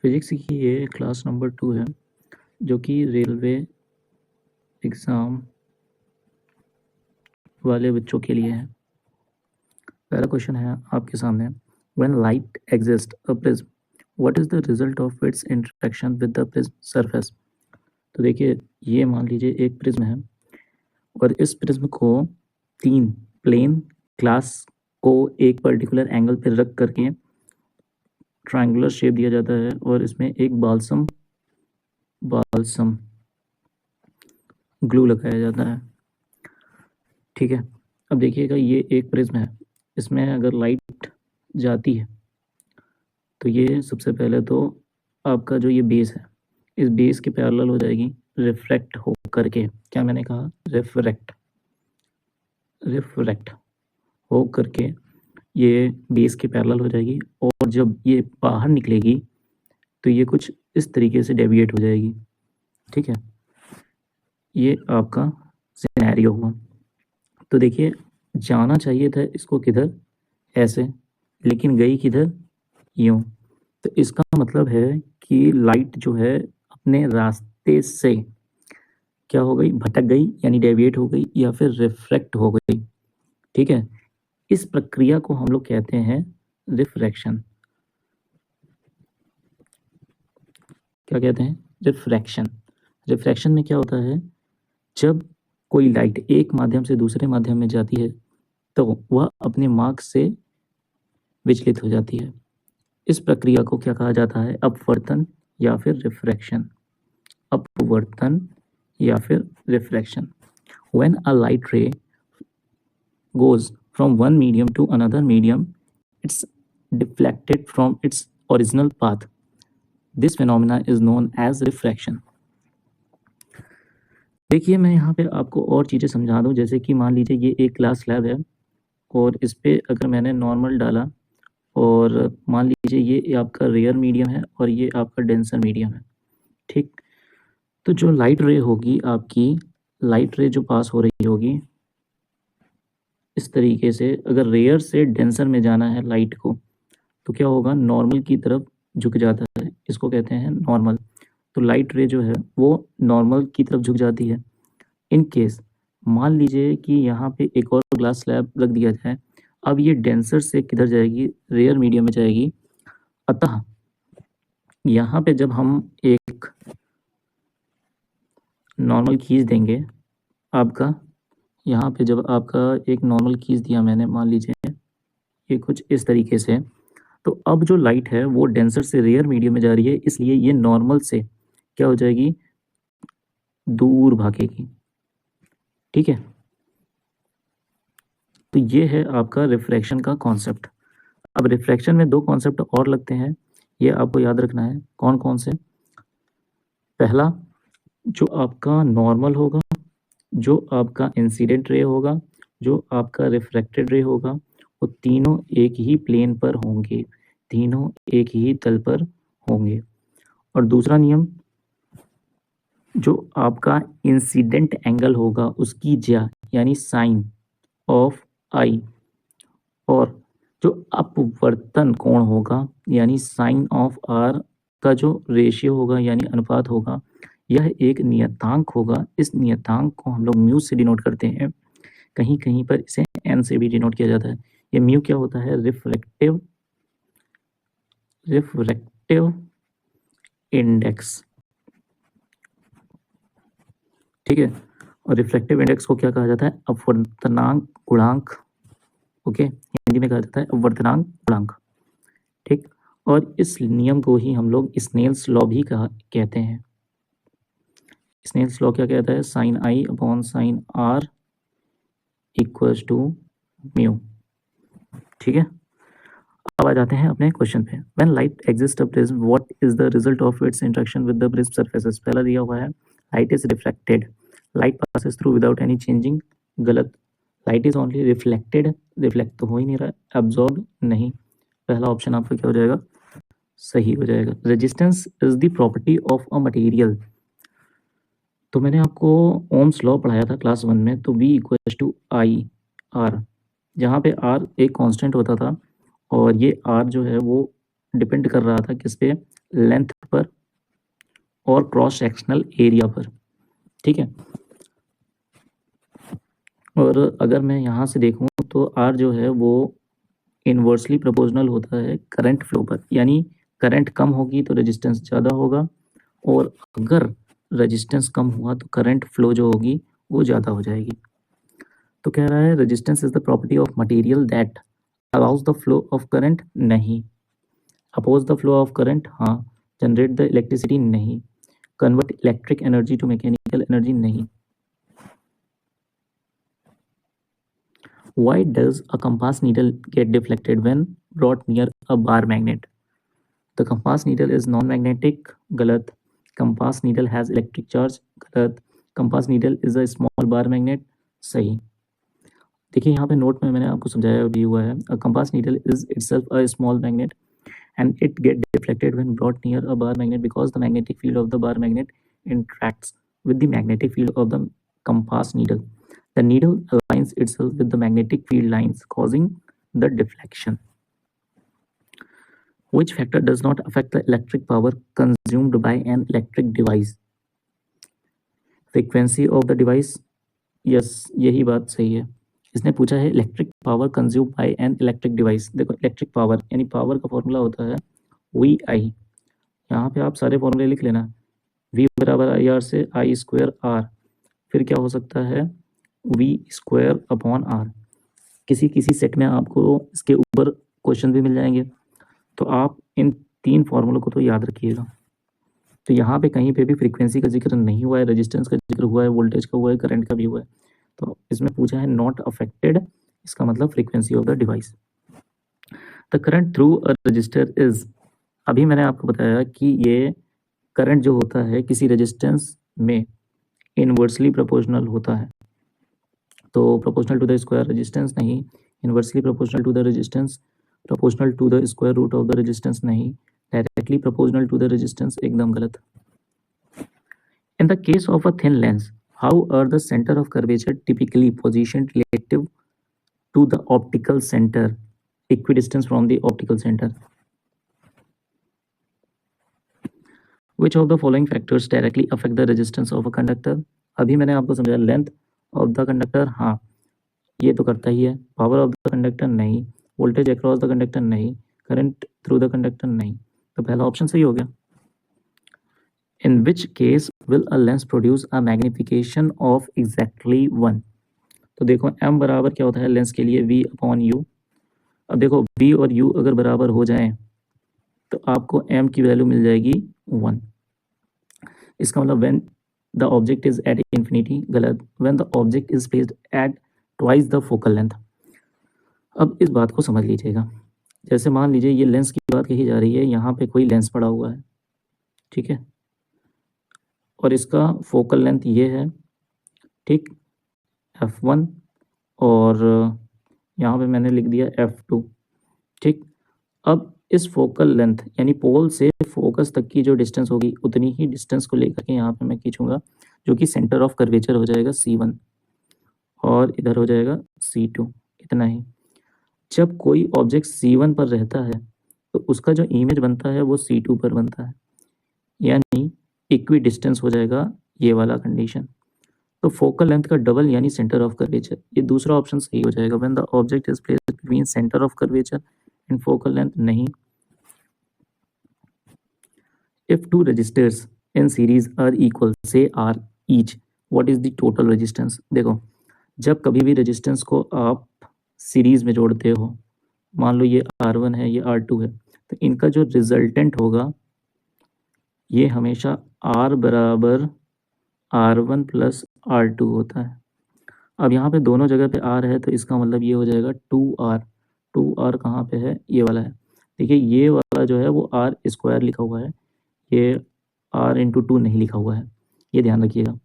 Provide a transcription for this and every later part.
Physics की ये class number 2 है जो कि रेलवे एग्ज़ाम वाले बच्चों के लिए है। पहला क्वेश्चन है आपके सामने, when light exist a prism what is the result of its interaction with the prism surface. तो देखिए, ये मान लीजिए एक प्रिज्म है और इस प्रिज्म को 3 प्लेन ग्लास को एक पर्टिकुलर एंगल पर रख करके ट्रायंगुलर शेप दिया जाता है और इसमें एक बाल्सम ग्लू लगाया जाता है। ठीक है, अब देखिएगा ये एक प्रिज्म है, इसमें अगर लाइट जाती है तो ये सबसे पहले तो आपका जो ये बेस है, इस बेस के पैरेलल हो जाएगी, रिफ्रैक्ट हो करके, क्या मैंने कहा, रिफ्रैक्ट हो करके ये बेस के पैरेलल हो जाएगी और जब ये बाहर निकलेगी तो ये कुछ इस तरीके से डेविएट हो जाएगी। ठीक है, ये आपका सिनेरियो हुआ। तो देखिए, जाना चाहिए था इसको किधर, ऐसे, लेकिन गई किधर, यूं। तो इसका मतलब है कि लाइट जो है अपने रास्ते से क्या हो गई, भटक गई, यानी डेविएट हो गई या फिर रिफ्रैक्ट हो गई। ठीक है, इस प्रक्रिया को हम लोग कहते हैं रिफ्रैक्शन। क्या कहते हैं, रिफ्रैक्शन। रिफ्रैक्शन में क्या होता है, जब कोई लाइट एक माध्यम से दूसरे माध्यम में जाती है तो वह अपने मार्ग से विचलित हो जाती है। इस प्रक्रिया को क्या कहा जाता है, अपवर्तन या फिर रिफ्रैक्शन। अपवर्तन या फिर refraction. When a light ray goes from one medium to another medium, it's deflected from its original path. This phenomena is known as refraction. देखिए, मैं यहाँ पे आपको और चीज़ें समझा दूँ, जैसे कि मान लीजिए ये एक क्लास लैब है और इस पे अगर मैंने नॉर्मल डाला और मान लीजिए ये आपका रेयर मीडियम है और ये आपका डेंसर मीडियम है। ठीक, तो जो लाइट रे होगी आपकी, लाइट रे जो पास हो रही होगी इस तरीके से, अगर रेयर से डेंसर में जाना है लाइट को तो क्या होगा, नॉर्मल की तरफ झुक जाता है, इसको कहते हैं नॉर्मल। तो लाइट रे जो है वो नॉर्मल की तरफ झुक जाती है। इन केस मान लीजिए कि यहाँ पे एक और ग्लास स्लैब रख दिया जाए, अब ये डेंसर से किधर जाएगी, रेयर मीडियम में जाएगी। अतः यहाँ पे जब हम एक नॉर्मल खींच देंगे आपका, यहाँ पे जब आपका एक नॉर्मल खींच दिया मैंने, मान लीजिए ये कुछ इस तरीके से, तो अब जो लाइट है वो डेंसर से रेयर मीडियम में जा रही है, इसलिए ये नॉर्मल से क्या हो जाएगी, दूर भागेगी। ठीक है, तो ये है आपका रिफ्रैक्शन का कॉन्सेप्ट। अब रिफ्रैक्शन में 2 कॉन्सेप्ट और लगते हैं, ये आपको याद रखना है। कौन कौन से, पहला जो आपका नॉर्मल होगा, जो आपका इंसिडेंट रे होगा, जो आपका रिफ्रैक्टेड रे होगा, वो तीनों एक ही प्लेन पर होंगे, तीनों एक ही तल पर होंगे। और दूसरा नियम, जो आपका इंसिडेंट एंगल होगा उसकी ज्या यानी साइन ऑफ आई, और जो अपवर्तन कोण होगा यानी साइन ऑफ आर का जो रेशियो होगा यानी अनुपात होगा, यह एक नियतांक होगा। इस नियतांक को हम लोग म्यू से डिनोट करते हैं, कहीं कहीं पर इसे एन से भी डिनोट किया जाता है। ये म्यू क्या होता है, रिफ्रैक्टिव इंडेक्स। ठीक है, और रिफ्रैक्टिव इंडेक्स को क्या कहा जाता है, अपवर्तनांक गुणांक। ओके, हिंदी में कहा जाता है अपवर्तनांक गुणांक। ठीक, और इस नियम को ही हम लोग स्नेल्स लॉ भी कहते हैं। स्नेल्स लॉ क्या कहता है, sine i upon sine r equals to mu. ठीक है, अब आ जाते हैं अपने क्वेश्चन पे। When light exist a prism what is the result of its interaction with the prism surfaces. पहला दिया हुआ है, light is reflected, light passes through without any changing. गलत, light is only reflected, reflect तो हो ही नहीं रहा, एब्जॉर्ब नहीं। पहला ऑप्शन आपका क्या हो जाएगा, सही हो जाएगा। Resistance is the property of a material. तो मैंने आपको ओम्स लॉ पढ़ाया था क्लास 1 में, तो V equals to I R, जहाँ पे R एक कांस्टेंट होता था और ये R जो है वो डिपेंड कर रहा था किस पे, लेंथ पर और क्रॉस सेक्शनल एरिया पर, ठीक है। और अगर मैं यहाँ से देखूँ तो आर जो है वो इन्वर्सली प्रोपोर्शनल होता है करंट फ्लो पर, यानी करंट कम होगी तो रेजिस्टेंस ज़्यादा होगा, और अगर रेजिस्टेंस कम हुआ तो करंट फ्लो जो होगी वो ज़्यादा हो जाएगी। तो कह रहा है resistance is the property of material that allows the flow of current, नहीं। Oppose the flow of current, हाँ। जनरेट द इलेक्ट्रिसिटी, नहीं। Convert electric energy to mechanical energy, नहीं। Why does a compass needle get deflected when brought near a bar magnet? The compass needle is non-magnetic, गलत। Compass needle has electric charge, गलत। Compass needle is a small bar magnet, सही। देखिए यहाँ पे note में मैंने आपको समझाया भी हुआ है। A compass needle is itself a small magnet and it get deflected when brought near a bar magnet because the magnetic field of the bar magnet interacts with the magnetic field of the compass needle. The needle aligns itself with the magnetic field lines, causing the deflection. Which factor does not affect the electric power consumed by an electric device? Frequency of the device. Yes, यही बात सही है। इसने पूछा है electric power consume by an electric device. देखो electric power यानी power का फॉर्मूला होता है वी आई। यहाँ पे आप सारे फॉर्मूले लिख लेना। वी बराबर आई आर से आई स्क्वायर आर, फिर क्या हो सकता है वी स्क्वायर अपॉन आर। किसी किसी सेट में आपको इसके ऊपर क्वेश्चन भी मिल जाएंगे, तो आप इन तीन फॉर्मूलों को तो याद रखिएगा। तो यहाँ पे कहीं पे भी फ्रीक्वेंसी का जिक्र नहीं हुआ है, रेजिस्टेंस का जिक्र हुआ है, वोल्टेज का हुआ है, करंट का भी हुआ है। तो इसमें पूछा है नॉट अफेक्टेड, इसका मतलब frequency of the device. The current through a resistor is, अभी मैंने आपको बताया कि ये करंट जो होता है किसी रेजिस्टेंस में इनवर्सली प्रोपोर्शनल होता है। तो proportional to the square resistance नहीं, inversely proportional to the resistance, proportional to the square root of the resistance नहीं, directly proportional to the resistance एकदम गलत। In the case of a thin lens, how are the center of curvature typically positioned relative to the optical center, equidistant from the optical center? Which of the following factors directly affect the resistance of a conductor? अभी मैंने आपको समझाया length of the conductor, हाँ ये तो करता ही है। Power of the conductor नहीं, वोल्टेज अक्रॉस द कंडक्टर नहीं, करंट थ्रू द कंडक्टर नहीं। तो पहला ऑप्शन सही हो गया। In which case will a lens produce a magnification of exactly 1? तो देखो m बराबर क्या होता है लेंस के लिए v अपॉन u। अब देखो v और u अगर बराबर हो जाएं तो आपको m की वैल्यू मिल जाएगी 1। इसका मतलब when the object is at infinity, गलत। when the object is placed at twice the focal length। अब इस बात को समझ लीजिएगा, जैसे मान लीजिए ये लेंस की बात कही जा रही है, यहाँ पे कोई लेंस पड़ा हुआ है, ठीक है, और इसका फोकल लेंथ ये है, ठीक, f1, और यहाँ पे मैंने लिख दिया f2, ठीक। अब इस फोकल लेंथ यानी पोल से फोकस तक की जो डिस्टेंस होगी उतनी ही डिस्टेंस को लेकर के यहाँ पे मैं खींचूंगा, जो कि सेंटर ऑफ कर्वेचर हो जाएगा C1 और इधर हो जाएगा C2, इतना ही। जब कोई ऑब्जेक्ट C1 पर रहता है तो उसका जो इमेज बनता है वो C2 पर बनता है, यानी इक्वी डिस्टेंस हो जाएगा ये वाला कंडीशन। तो फोकल लेंथ का डबल यानी सेंटर ऑफ कर्वेचर, ये दूसरा ऑप्शन सही हो जाएगा। When the object is placed between centre of curvature and focal length, नहीं। If two resistors in series are equal से R each, what is the total resistance? देखो जब कभी भी रेजिस्टेंस को आप सीरीज में जोड़ते हो, मान लो ये R1 है ये R2 है, तो इनका जो रिजल्टेंट होगा ये हमेशा R बराबर R1 प्लस R2 होता है। अब यहाँ पे दोनों जगह पे R है तो इसका मतलब ये हो जाएगा 2R। 2R कहाँ पे है? ये वाला है। देखिए ये वाला जो है वो R स्क्वायर लिखा हुआ है, ये R इंटू 2 नहीं लिखा हुआ है, ये ध्यान रखिएगा।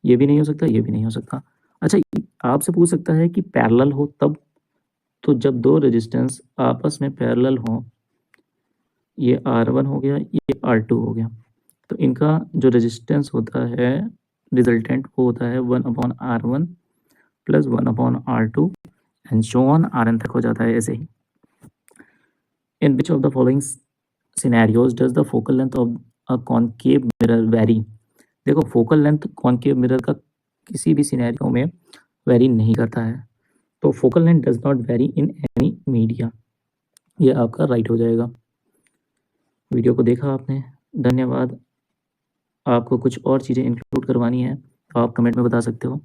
ये भी नहीं हो सकता, ये भी नहीं हो सकता। अच्छा आपसे पूछ सकता है कि पैरेलल हो तब, तो जब दो रेजिस्टेंस आपस में पैरेलल हो, ये R1 हो गया ये R2 हो गया, तो इनका जो रेजिस्टेंस होता है रिजल्टेंट वो होता है 1/R1 plus 1/R2 and so on Rn तक हो जाता है ऐसे ही। In which of the following scenarios does the focal length of a concave mirror vary? देखो फोकल लेंथ कॉनकेव मिरर का किसी भी सिनेरियो में वेरी नहीं करता है, तो focal length does not very in any media, ये आपका राइट हो जाएगा। वीडियो को देखा आपने, धन्यवाद। आपको कुछ और चीज़ें इंक्लूड करवानी है तो आप कमेंट में बता सकते हो।